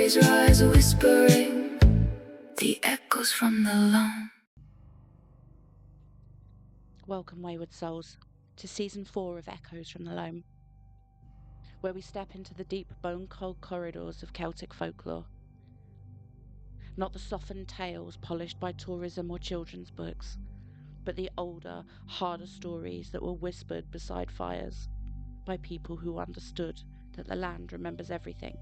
stories rise whispering, the echoes from the loam. Welcome, wayward souls, to season 4 of Echoes from the Loam, where we step into the deep, bone-cold corridors of Celtic folklore. Not the softened tales polished by tourism or children's books, but the older, harder stories that were whispered beside fires by people who understood that the land remembers everything.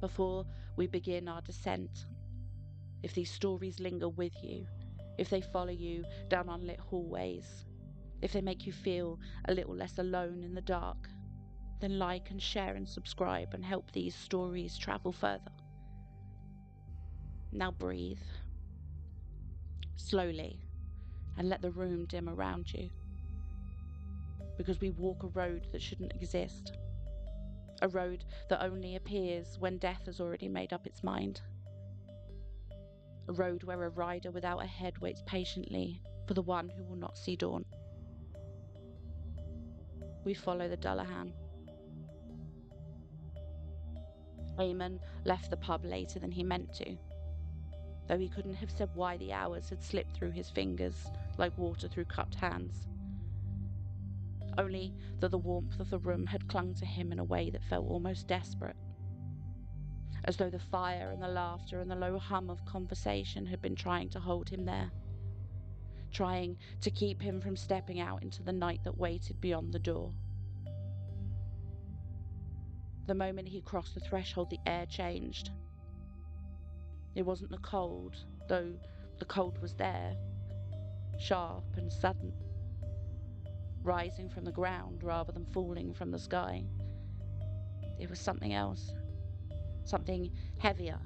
Before we begin our descent, if these stories linger with you, if they follow you down unlit hallways, if they make you feel a little less alone in the dark, then like and share and subscribe and help these stories travel further. Now breathe slowly and let the room dim around you, because we walk a road that shouldn't exist, a road that only appears when death has already made up its mind, a road where a rider without a head waits patiently for the one who will not see dawn. We follow the Dullahan. Eamon left the pub later than he meant to, though he couldn't have said why the hours had slipped through his fingers like water through cupped hands. Only that the warmth of the room had clung to him in a way that felt almost desperate, as though the fire and the laughter and the low hum of conversation had been trying to hold him there, trying to keep him from stepping out into the night that waited beyond the door. The moment he crossed the threshold, the air changed. It wasn't the cold, though the cold was there, sharp and sudden, rising from the ground rather than falling from the sky. It was something else, something heavier,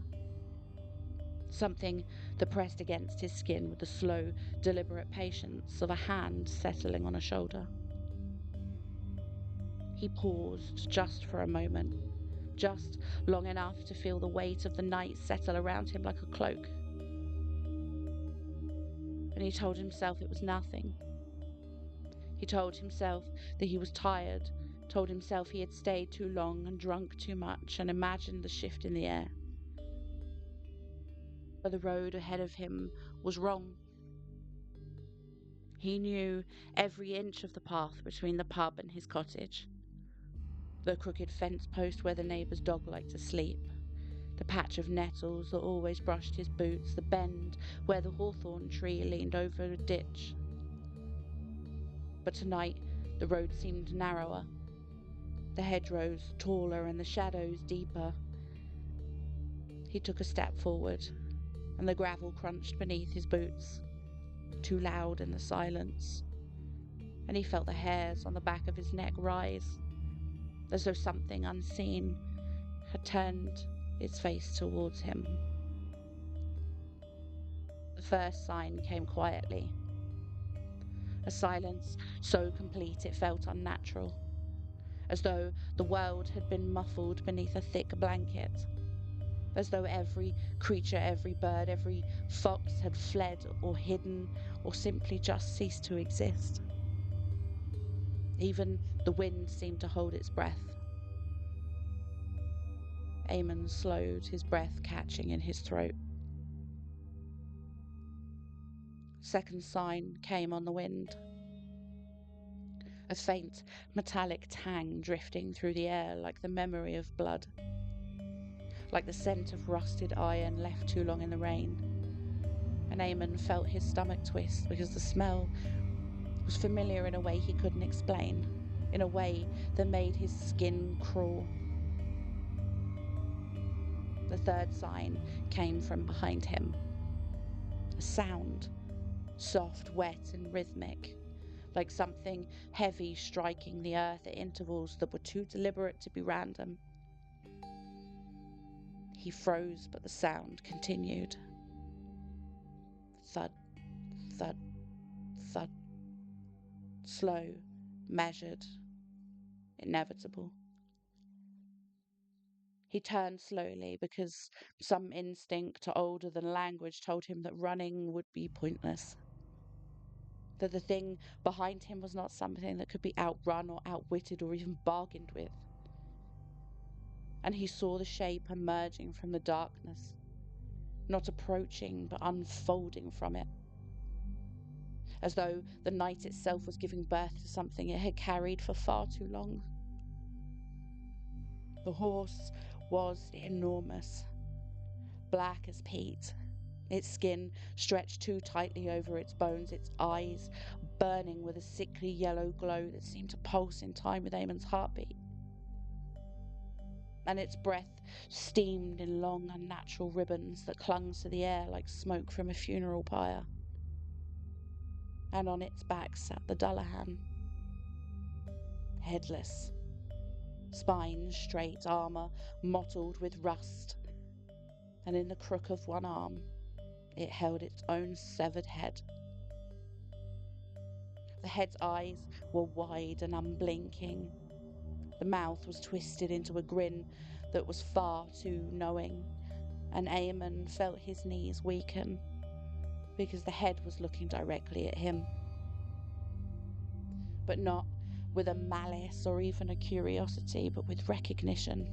something that pressed against his skin with the slow, deliberate patience of a hand settling on a shoulder. He paused just for a moment, just long enough to feel the weight of the night settle around him like a cloak. And he told himself it was nothing. He told himself that he was tired, told himself he had stayed too long and drunk too much, and imagined the shift in the air. But the road ahead of him was wrong. He knew every inch of the path between the pub and his cottage. The crooked fence post where the neighbour's dog liked to sleep, the patch of nettles that always brushed his boots, the bend where the hawthorn tree leaned over a ditch. But tonight the road seemed narrower, the hedgerows taller and the shadows deeper. He took a step forward, and the gravel crunched beneath his boots, too loud in the silence, and he felt the hairs on the back of his neck rise, as though something unseen had turned its face towards him. The first sign came quietly, a silence so complete it felt unnatural, as though the world had been muffled beneath a thick blanket, as though every creature, every bird, every fox had fled or hidden or simply just ceased to exist. Even the wind seemed to hold its breath. Eamon slowed, his breath catching in his throat. Second sign came on the wind. A faint, metallic tang drifting through the air like the memory of blood, like the scent of rusted iron left too long in the rain. And Eamon felt his stomach twist because the smell was familiar in a way he couldn't explain, in a way that made his skin crawl. The third sign came from behind him. A sound, soft, wet and rhythmic, like something heavy striking the earth at intervals that were too deliberate to be random. He froze, but the sound continued. Thud, thud, thud. Slow, measured, inevitable. He turned slowly because some instinct older than language told him that running would be pointless, that the thing behind him was not something that could be outrun or outwitted or even bargained with. and he saw the shape emerging from the darkness, not approaching but unfolding from it, as though the night itself was giving birth to something it had carried for far too long. The horse was enormous, black as peat, its skin stretched too tightly over its bones, its eyes burning with a sickly yellow glow that seemed to pulse in time with Eamon's heartbeat. And its breath steamed in long, unnatural ribbons that clung to the air like smoke from a funeral pyre. And on its back sat the Dullahan, headless, spine straight, armour mottled with rust, and in the crook of one arm it held its own severed head. The head's eyes were wide and unblinking. The mouth was twisted into a grin that was far too knowing, and Eamon felt his knees weaken because the head was looking directly at him. But not with a malice or even a curiosity, but with recognition,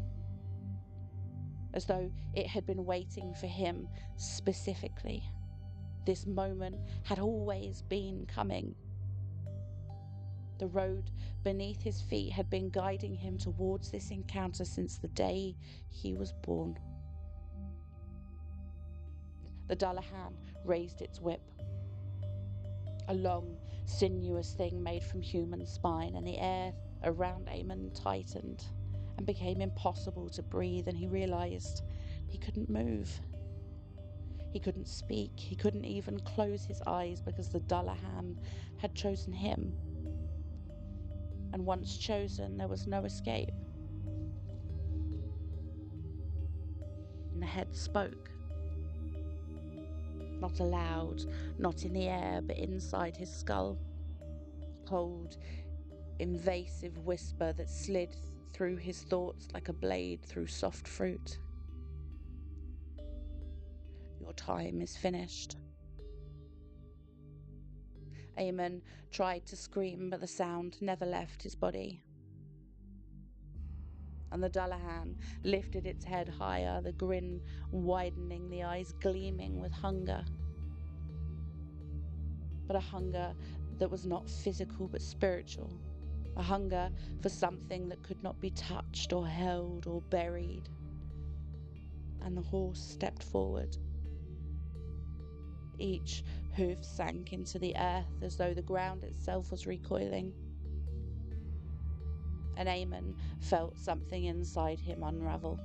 as though it had been waiting for him specifically. This moment had always been coming. The road beneath his feet had been guiding him towards this encounter since the day he was born. The Dullahan raised its whip, a long, sinuous thing made from human spine, and the air around Eamon tightened and became impossible to breathe, and he realised he couldn't move. He couldn't speak. He couldn't even close his eyes because the Dullahan had chosen him. And once chosen, there was no escape. And the head spoke. Not aloud, not in the air, but inside his skull. Cold, invasive whisper that slid through his thoughts like a blade through soft fruit. Your time is finished. Eamon tried to scream, but the sound never left his body. And the Dullahan lifted its head higher, the grin widening, the eyes gleaming with hunger. But a hunger that was not physical but spiritual. A hunger for something that could not be touched or held or buried. And the horse stepped forward. Each hoof sank into the earth as though the ground itself was recoiling. And Eamon felt something inside him unravel.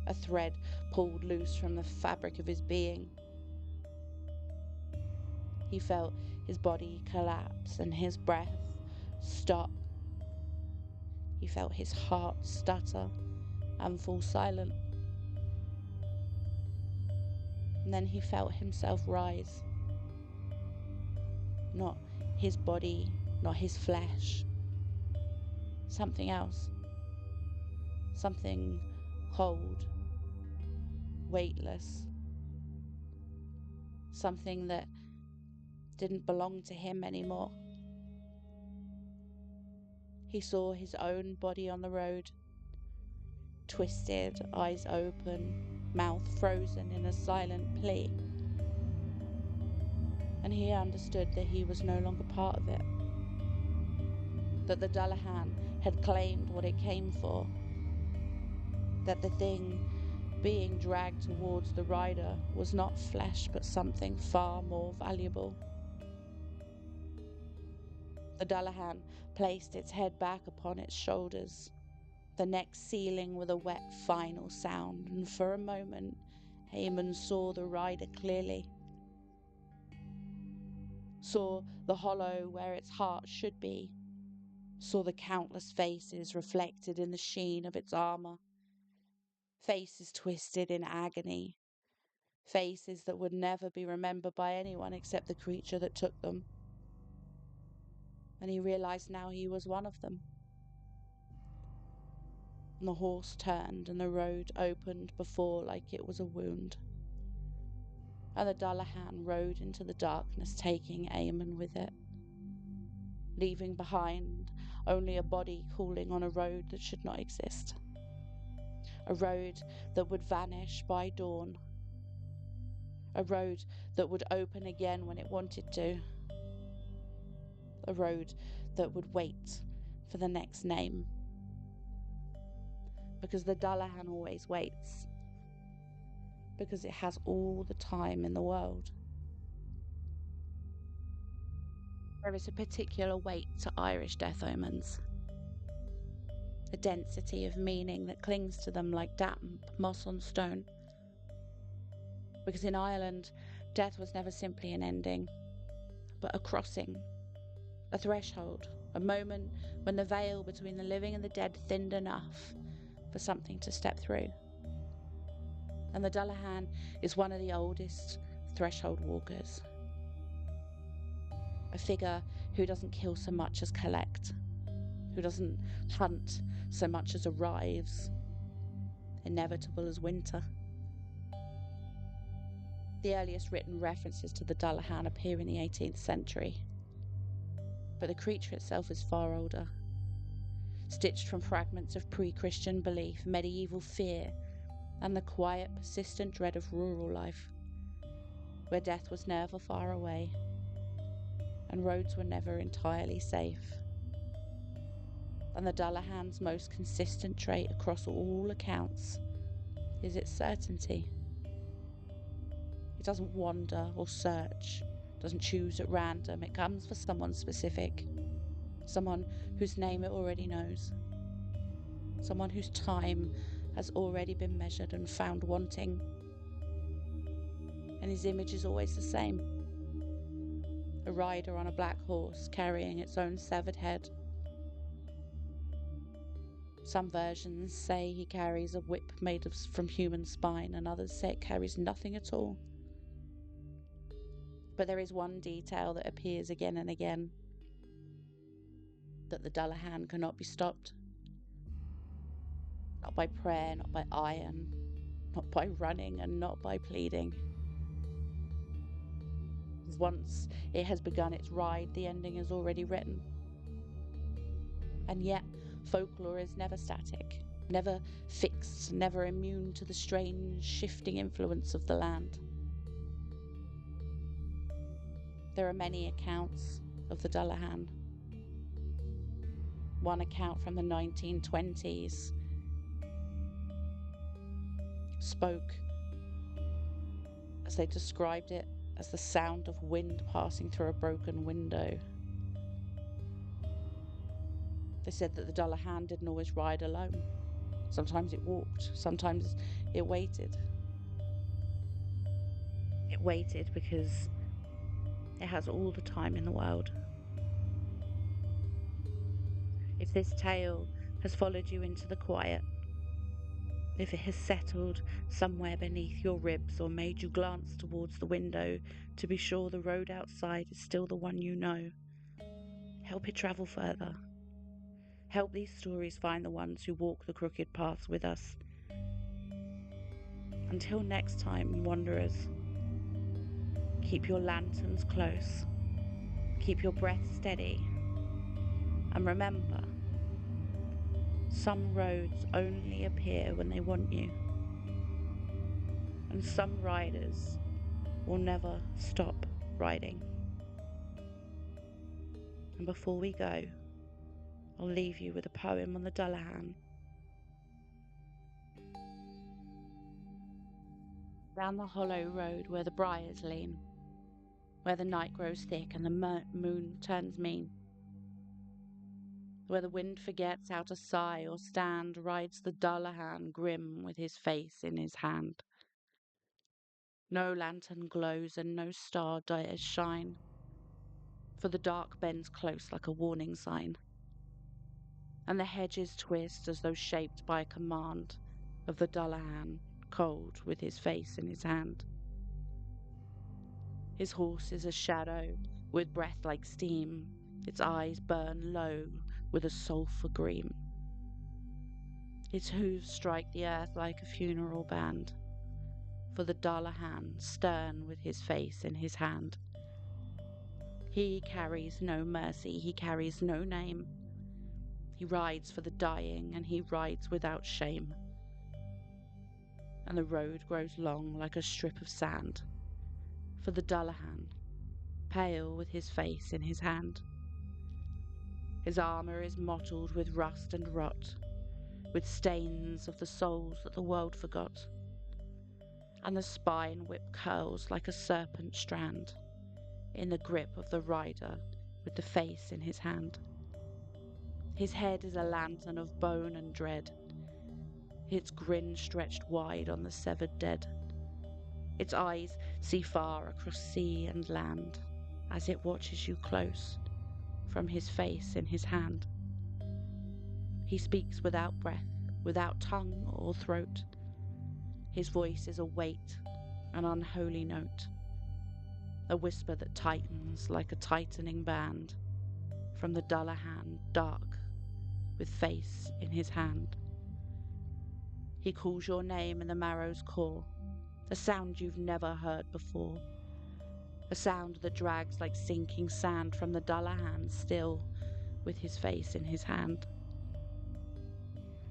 A thread pulled loose from the fabric of his being. He felt his body collapse and his breath stop. He felt his heart stutter and fall silent. And then he felt himself rise. Not his body, not his flesh. Something else. Something cold, weightless. Something that didn't belong to him anymore. He saw his own body on the road, twisted, eyes open, mouth frozen in a silent plea. And he understood that he was no longer part of it. That the Dullahan had claimed what it came for. That the thing being dragged towards the rider was not flesh but something far more valuable. The Dullahan placed its head back upon its shoulders, the neck sealing with a wet final sound, and for a moment Eamon saw the rider clearly. Saw the hollow where its heart should be. Saw the countless faces reflected in the sheen of its armour. Faces twisted in agony. Faces that would never be remembered by anyone except the creature that took them. And he realised now he was one of them. And the horse turned and the road opened before like it was a wound. And the Dullahan rode into the darkness, taking Eamon with it, leaving behind only a body crawling on a road that should not exist. a road that would vanish by dawn, a road that would open again when it wanted to, a road that would wait for the next name. Because the Dullahan always waits, because it has all the time in the world. There is a particular weight to Irish death omens, a density of meaning that clings to them like damp moss on stone. Because in Ireland, death was never simply an ending, but a crossing, a threshold, a moment when the veil between the living and the dead thinned enough for something to step through. And the Dullahan is one of the oldest threshold walkers. A figure who doesn't kill so much as collect, who doesn't hunt so much as arrives, inevitable as winter. The earliest written references to the Dullahan appear in the 18th century, but the creature itself is far older, stitched from fragments of pre-Christian belief, medieval fear, and the quiet, persistent dread of rural life, where death was never far away and roads were never entirely safe. And the Dullahan's most consistent trait across all accounts is its certainty. It doesn't wander or search, doesn't choose at random. It comes for someone specific, someone whose name it already knows, someone whose time has already been measured and found wanting. And his image is always the same: a rider on a black horse carrying its own severed head. Some versions say he carries a whip made from human spine, and others say it carries nothing at all. But there is one detail that appears again and again: that the Dullahan cannot be stopped. Not by prayer, not by iron, not by running, and not by pleading. Once it has begun its ride, the ending is already written. And yet, folklore is never static, never fixed, never immune to the strange, shifting influence of the land. There are many accounts of the Dullahan. One account from the 1920s spoke, as they described it, as the sound of wind passing through a broken window. They said that the Dullahan didn't always ride alone. Sometimes it walked, sometimes it waited. It waited because it has all the time in the world. If this tale has followed you into the quiet, if it has settled somewhere beneath your ribs or made you glance towards the window to be sure the road outside is still the one you know, help it travel further. Help these stories find the ones who walk the crooked paths with us. Until next time, wanderers, keep your lanterns close, keep your breath steady, and remember, some roads only appear when they want you, and some riders will never stop riding. And before we go, I'll leave you with a poem on the Dullahan. Down the hollow road where the briars lean, where the night grows thick and the moon turns mean, where the wind forgets how to sigh or stand, rides the Dullahan grim with his face in his hand. No lantern glows and no star dares shine, for the dark bends close like a warning sign, and the hedges twist as though shaped by a command of the Dullahan, cold with his face in his hand. His horse is a shadow with breath like steam, its eyes burn low with a sulphur gleam. Its hooves strike the earth like a funeral band, for the Dullahan, stern with his face in his hand. He carries no mercy, he carries no name. He rides for the dying, and he rides without shame. and the road grows long like a strip of sand for the Dullahan, pale with his face in his hand. His armour is mottled with rust and rot, with stains of the souls that the world forgot, and the spine whip curls like a serpent strand in the grip of the rider with the face in his hand. His head is a lantern of bone and dread, its grin stretched wide on the severed dead. Its eyes see far across sea and land as it watches you close from his face in his hand. He speaks without breath, without tongue or throat. His voice is a weight, an unholy note, a whisper that tightens like a tightening band from the Dullahan, dark, with face in his hand. He calls your name in the marrow's core, a sound you've never heard before, a sound that drags like sinking sand from the Dullahan, still with his face in his hand.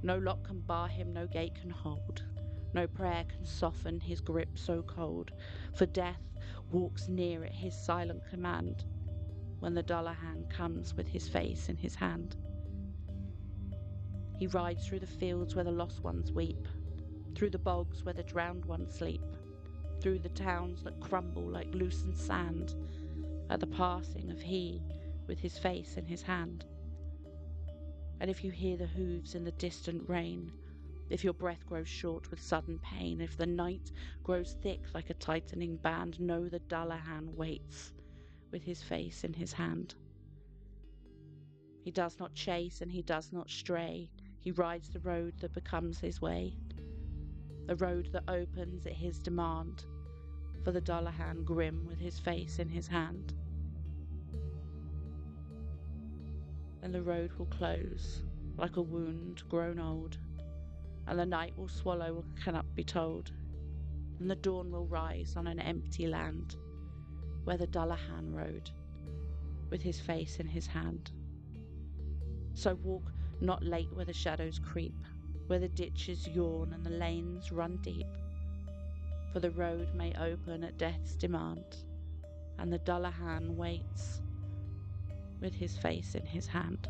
No lock can bar him, no gate can hold, no prayer can soften his grip so cold, for death walks near at his silent command when the Dullahan comes with his face in his hand. He rides through the fields where the lost ones weep, through the bogs where the drowned ones sleep, through the towns that crumble like loosened sand at the passing of he with his face in his hand. And if you hear the hooves in the distant rain, if your breath grows short with sudden pain, if the night grows thick like a tightening band, know the Dullahan waits with his face in his hand. He does not chase and he does not stray, he rides the road that becomes his way, the road that opens at his demand, for the Dullahan grim with his face in his hand. Then the road will close like a wound grown old, and the night will swallow what cannot be told, and the dawn will rise on an empty land where the Dullahan rode with his face in his hand. So walk not late where the shadows creep, where the ditches yawn and the lanes run deep, for the road may open at death's demand, and the Dullahan waits with his face in his hand.